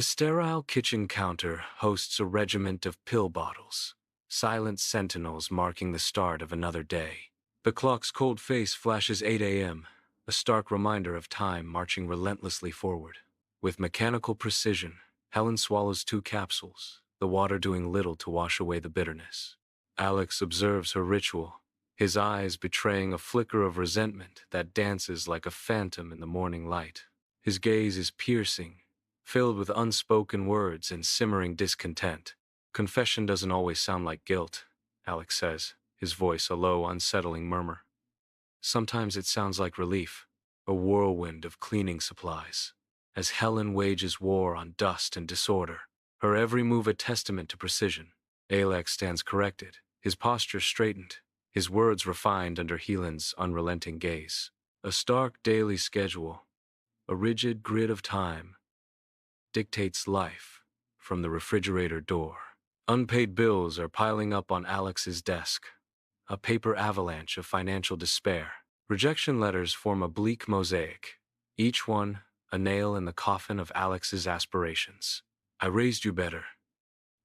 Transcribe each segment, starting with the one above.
The sterile kitchen counter hosts a regiment of pill bottles, silent sentinels marking the start of another day. The clock's cold face flashes 8 a.m., a stark reminder of time marching relentlessly forward. With mechanical precision, Helen swallows 2 capsules, the water doing little to wash away the bitterness. Alex observes her ritual, his eyes betraying a flicker of resentment that dances like a phantom in the morning light. His gaze is piercing, filled with unspoken words and simmering discontent. Confession doesn't always sound like guilt, Alex says, his voice a low, unsettling murmur. Sometimes it sounds like relief, a whirlwind of cleaning supplies. As Helen wages war on dust and disorder, her every move a testament to precision, Alex stands corrected, his posture straightened, his words refined under Helen's unrelenting gaze. A stark daily schedule, a rigid grid of time, dictates life from the refrigerator door. Unpaid bills are piling up on Alex's desk, a paper avalanche of financial despair. Rejection letters form a bleak mosaic, each one a nail in the coffin of Alex's aspirations. I raised you better.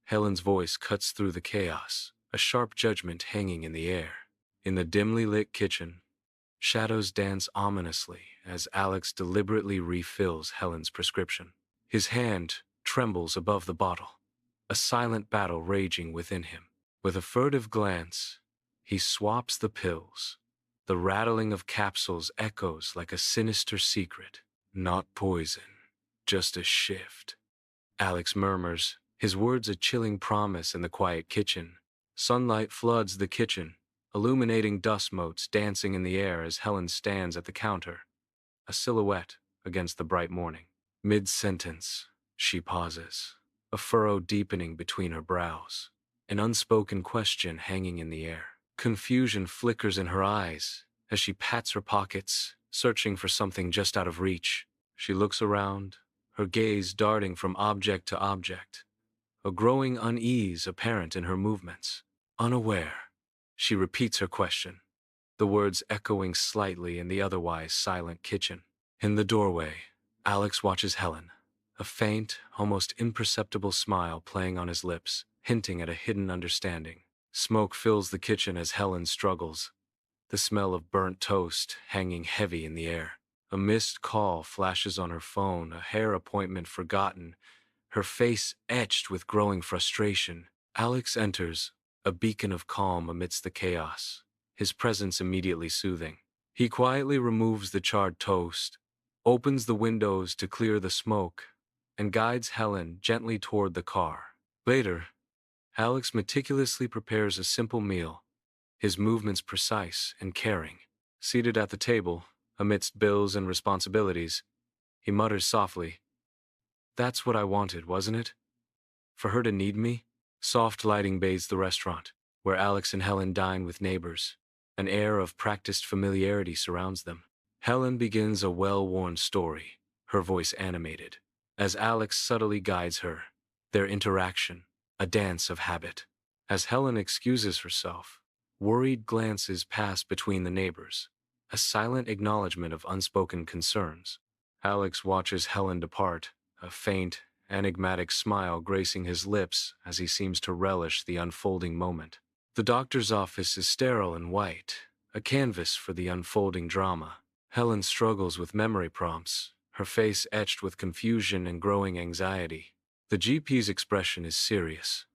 Helen's voice cuts through the chaos, a sharp judgment hanging in the air. In the dimly lit kitchen, shadows dance ominously as Alex deliberately refills Helen's prescription. His hand trembles above the bottle, a silent battle raging within him. With a furtive glance, he swaps the pills. The rattling of capsules echoes like a sinister secret. Not poison, just a shift. Alex murmurs, his words a chilling promise in the quiet kitchen. Sunlight floods the kitchen, illuminating dust motes dancing in the air as Helen stands at the counter, a silhouette against the bright morning. Mid-sentence, she pauses, a furrow deepening between her brows, an unspoken question hanging in the air. Confusion flickers in her eyes as she pats her pockets, searching for something just out of reach. She looks around, her gaze darting from object to object, a growing unease apparent in her movements. Unaware, she repeats her question, the words echoing slightly in the otherwise silent kitchen. In the doorway, Alex watches Helen, a faint, almost imperceptible smile playing on his lips, hinting at a hidden understanding. Smoke fills the kitchen as Helen struggles, the smell of burnt toast hanging heavy in the air. A missed call flashes on her phone, a hair appointment forgotten, her face etched with growing frustration. Alex enters, a beacon of calm amidst the chaos, his presence immediately soothing. He quietly removes the charred toast, opens the windows to clear the smoke, and guides Helen gently toward the car. Later, Alex meticulously prepares a simple meal, his movements precise and caring. Seated at the table, amidst bills and responsibilities, he mutters softly, "That's what I wanted, wasn't it? For her to need me?" Soft lighting bathes the restaurant, where Alex and Helen dine with neighbors. An air of practiced familiarity surrounds them. Helen begins a well-worn story, her voice animated, as Alex subtly guides her, their interaction, a dance of habit. As Helen excuses herself, worried glances pass between the neighbors, a silent acknowledgement of unspoken concerns. Alex watches Helen depart, a faint, enigmatic smile gracing his lips as he seems to relish the unfolding moment. The doctor's office is sterile and white, a canvas for the unfolding drama. Helen struggles with memory prompts, her face etched with confusion and growing anxiety. The GP's expression is serious,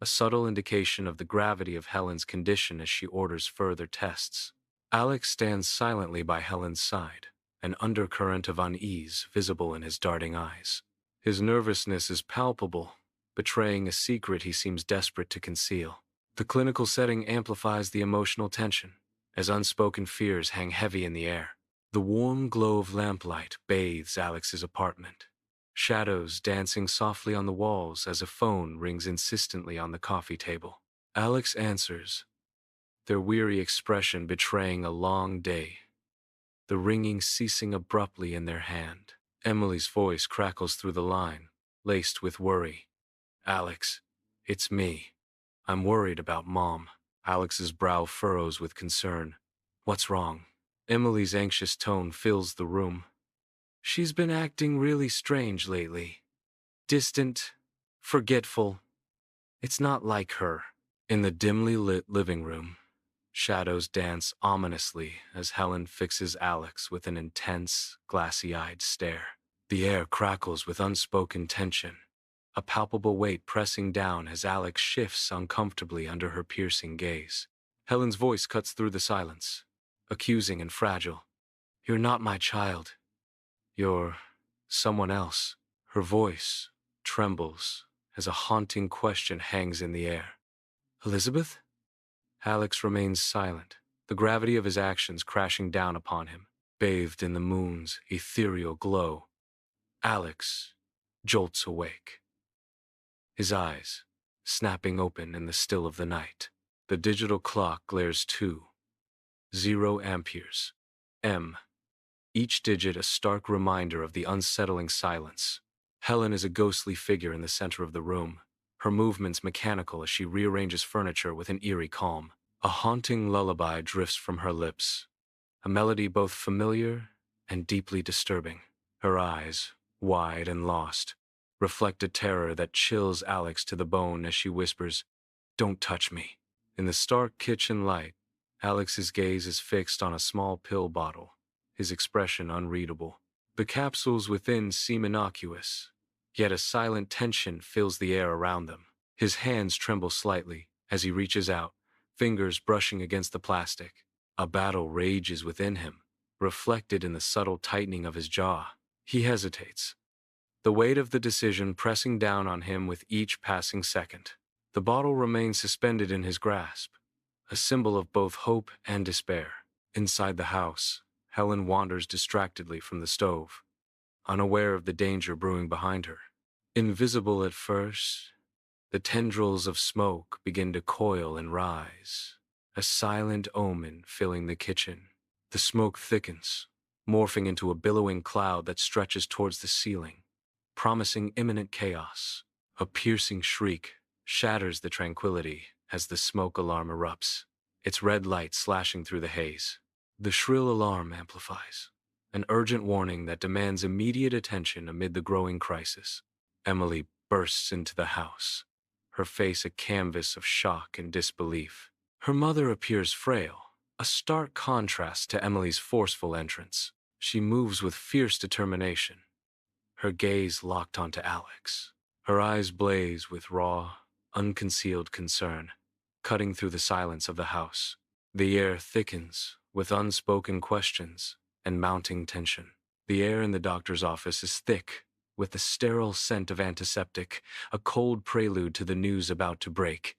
a subtle indication of the gravity of Helen's condition as she orders further tests. Alex stands silently by Helen's side, an undercurrent of unease visible in his darting eyes. His nervousness is palpable, betraying a secret he seems desperate to conceal. The clinical setting amplifies the emotional tension, as unspoken fears hang heavy in the air. The warm glow of lamplight bathes Alex's apartment, shadows dancing softly on the walls as a phone rings insistently on the coffee table. Alex answers, their weary expression betraying a long day, the ringing ceasing abruptly in their hand. Emily's voice crackles through the line, laced with worry. "Alex, it's me. I'm worried about Mom." Alex's brow furrows with concern. "What's wrong?" Emily's anxious tone fills the room. "She's been acting really strange lately. Distant, forgetful. It's not like her. In the dimly lit living room, shadows dance ominously as Helen fixes Alex with an intense, glassy-eyed stare. The air crackles with unspoken tension, a palpable weight pressing down as Alex shifts uncomfortably under her piercing gaze. Helen's voice cuts through the silence, accusing and fragile. "You're not my child. You're someone else." Her voice trembles as a haunting question hangs in the air. "Elizabeth?" Alex remains silent, the gravity of his actions crashing down upon him, bathed in the moon's ethereal glow. Alex jolts awake, his eyes snapping open in the still of the night. The digital clock glares 2:0 amperes. M. Each digit a stark reminder of the unsettling silence. Helen is a ghostly figure in the center of the room, her movements mechanical as she rearranges furniture with an eerie calm. A haunting lullaby drifts from her lips, a melody both familiar and deeply disturbing. Her eyes, wide and lost, reflect a terror that chills Alex to the bone as she whispers, "Don't touch me." In the stark kitchen light, Alex's gaze is fixed on a small pill bottle, his expression unreadable. The capsules within seem innocuous, yet a silent tension fills the air around them. His hands tremble slightly as he reaches out, fingers brushing against the plastic. A battle rages within him, reflected in the subtle tightening of his jaw. He hesitates, the weight of the decision pressing down on him with each passing second. The bottle remains suspended in his grasp, a symbol of both hope and despair. Inside the house, Helen wanders distractedly from the stove, unaware of the danger brewing behind her. Invisible at first, the tendrils of smoke begin to coil and rise, a silent omen filling the kitchen. The smoke thickens, morphing into a billowing cloud that stretches towards the ceiling, promising imminent chaos. A piercing shriek shatters the tranquility as the smoke alarm erupts, its red light slashing through the haze. The shrill alarm amplifies, an urgent warning that demands immediate attention amid the growing crisis. Emily bursts into the house, her face a canvas of shock and disbelief. Her mother appears frail, a stark contrast to Emily's forceful entrance. She moves with fierce determination, her gaze locked onto Alex. Her eyes blaze with raw, unconcealed concern, cutting through the silence of the house. The air thickens with unspoken questions and mounting tension. The air in the doctor's office is thick with the sterile scent of antiseptic, a cold prelude to the news about to break.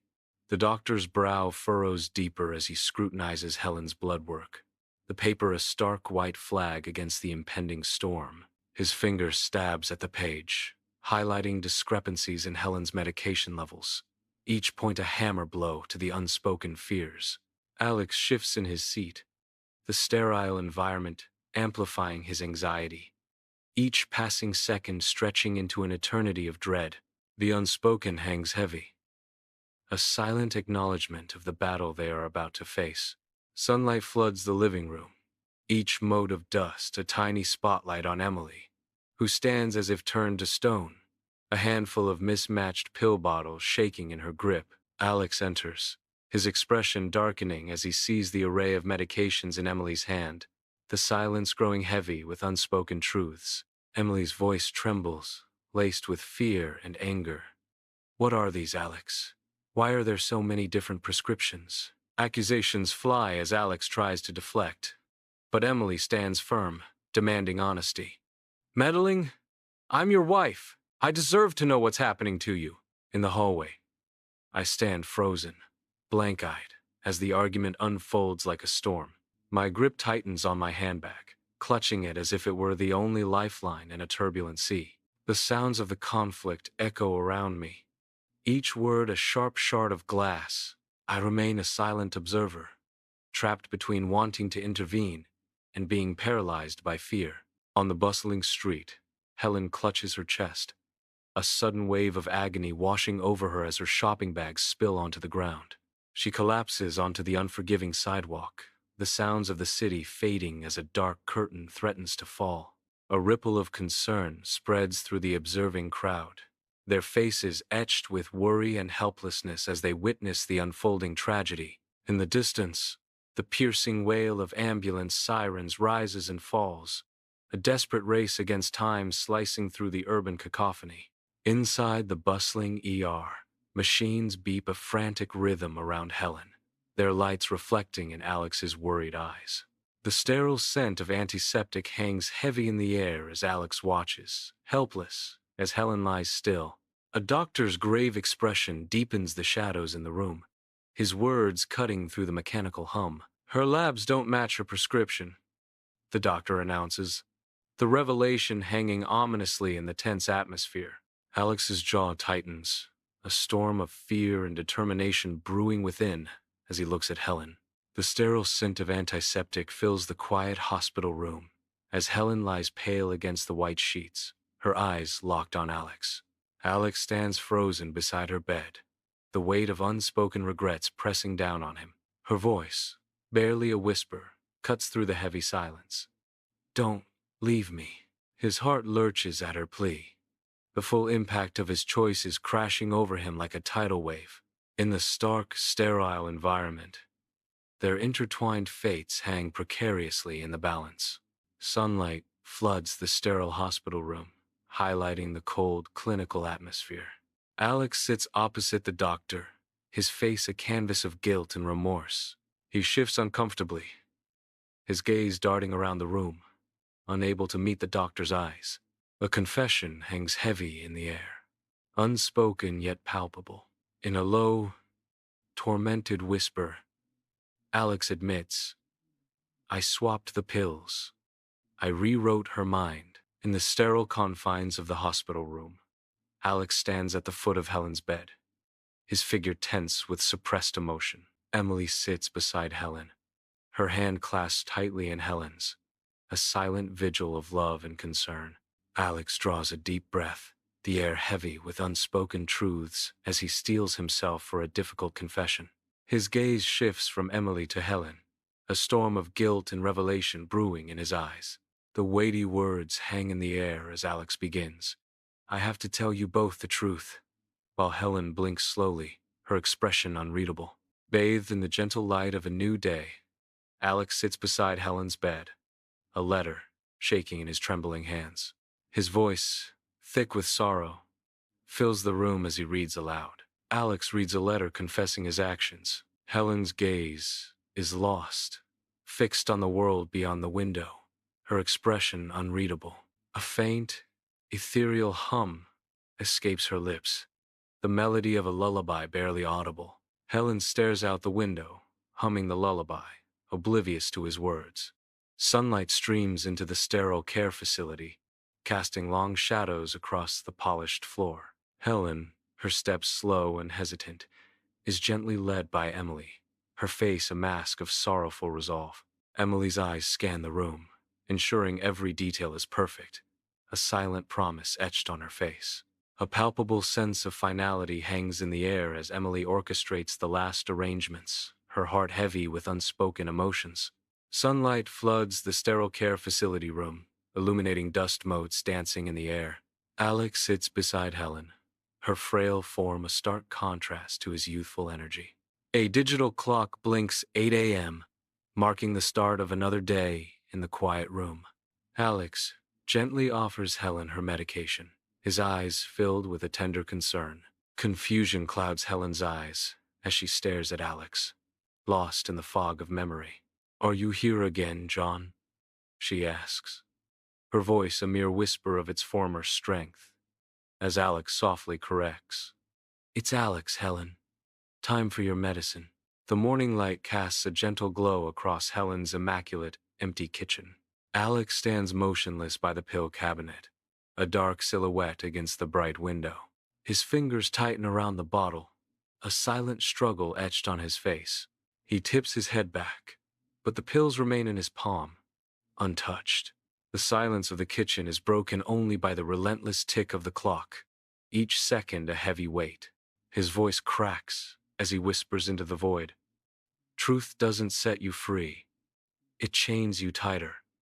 The doctor's brow furrows deeper as he scrutinizes Helen's blood work, the paper a stark white flag against the impending storm. His finger stabs at the page, highlighting discrepancies in Helen's medication levels, each point a hammer blow to the unspoken fears. Alex shifts in his seat, the sterile environment amplifying his anxiety, each passing second stretching into an eternity of dread. The unspoken hangs heavy, a silent acknowledgement of the battle they are about to face. Sunlight floods the living room, each mote of dust a tiny spotlight on Emily, who stands as if turned to stone, a handful of mismatched pill bottles shaking in her grip. Alex enters, his expression darkening as he sees the array of medications in Emily's hand, the silence growing heavy with unspoken truths. Emily's voice trembles, laced with fear and anger. "What are these, Alex? Why are there so many different prescriptions?" Accusations fly as Alex tries to deflect, but Emily stands firm, demanding honesty. "Meddling? I'm your wife. I deserve to know what's happening to you." In the hallway, I stand frozen, blank-eyed, as the argument unfolds like a storm. My grip tightens on my handbag, clutching it as if it were the only lifeline in a turbulent sea. The sounds of the conflict echo around me, each word a sharp shard of glass. I remain a silent observer, trapped between wanting to intervene and being paralyzed by fear. On the bustling street, Helen clutches her chest, a sudden wave of agony washing over her as her shopping bags spill onto the ground. She collapses onto the unforgiving sidewalk, the sounds of the city fading as a dark curtain threatens to fall. A ripple of concern spreads through the observing crowd, their faces etched with worry and helplessness as they witness the unfolding tragedy. In the distance, the piercing wail of ambulance sirens rises and falls, a desperate race against time slicing through the urban cacophony. Inside the bustling ER, machines beep a frantic rhythm around Helen, their lights reflecting in Alex's worried eyes. The sterile scent of antiseptic hangs heavy in the air as Alex watches, helpless, as Helen lies still. A doctor's grave expression deepens the shadows in the room, his words cutting through the mechanical hum. "Her labs don't match her prescription," the doctor announces, the revelation hanging ominously in the tense atmosphere. Alex's jaw tightens, a storm of fear and determination brewing within as he looks at Helen. The sterile scent of antiseptic fills the quiet hospital room as Helen lies pale against the white sheets, her eyes locked on Alex. Alex stands frozen beside her bed, the weight of unspoken regrets pressing down on him. Her voice, barely a whisper, cuts through the heavy silence. "Don't leave me." His heart lurches at her plea, the full impact of his choices crashing over him like a tidal wave. In the stark, sterile environment, their intertwined fates hang precariously in the balance. Sunlight floods the sterile hospital room, highlighting the cold, clinical atmosphere. Alex sits opposite the doctor, his face a canvas of guilt and remorse. He shifts uncomfortably, his gaze darting around the room, unable to meet the doctor's eyes. A confession hangs heavy in the air, unspoken yet palpable. In a low, tormented whisper, Alex admits, "I swapped the pills. I rewrote her mind." In the sterile confines of the hospital room, Alex stands at the foot of Helen's bed, his figure tense with suppressed emotion. Emily sits beside Helen, her hand clasped tightly in Helen's, a silent vigil of love and concern. Alex draws a deep breath, the air heavy with unspoken truths as he steels himself for a difficult confession. His gaze shifts from Emily to Helen, a storm of guilt and revelation brewing in his eyes. The weighty words hang in the air as Alex begins, "I have to tell you both the truth," while Helen blinks slowly, her expression unreadable. Bathed in the gentle light of a new day, Alex sits beside Helen's bed, a letter shaking in his trembling hands. His voice, thick with sorrow, fills the room as he reads aloud. Alex reads a letter confessing his actions. Helen's gaze is lost, fixed on the world beyond the window, her expression unreadable. A faint, ethereal hum escapes her lips, the melody of a lullaby barely audible. Helen stares out the window, humming the lullaby, oblivious to his words. Sunlight streams into the sterile care facility, casting long shadows across the polished floor. Helen, her steps slow and hesitant, is gently led by Emily, her face a mask of sorrowful resolve. Emily's eyes scan the room, ensuring every detail is perfect, a silent promise etched on her face. A palpable sense of finality hangs in the air as Emily orchestrates the last arrangements, her heart heavy with unspoken emotions. Sunlight floods the sterile care facility room, illuminating dust motes dancing in the air. Alex sits beside Helen, her frail form a stark contrast to his youthful energy. A digital clock blinks 8 a.m., marking the start of another day in the quiet room. Alex gently offers Helen her medication, his eyes filled with a tender concern. Confusion clouds Helen's eyes as she stares at Alex, lost in the fog of memory. "Are you here again, John?" she asks, her voice a mere whisper of its former strength, as Alex softly corrects, "It's Alex, Helen. Time for your medicine." The morning light casts a gentle glow across Helen's immaculate, empty kitchen. Alex stands motionless by the pill cabinet, a dark silhouette against the bright window. His fingers tighten around the bottle, a silent struggle etched on his face. He tips his head back, but the pills remain in his palm, untouched. The silence of the kitchen is broken only by the relentless tick of the clock, each second a heavy weight. His voice cracks as he whispers into the void, "Truth doesn't set you free. It chains you tighter."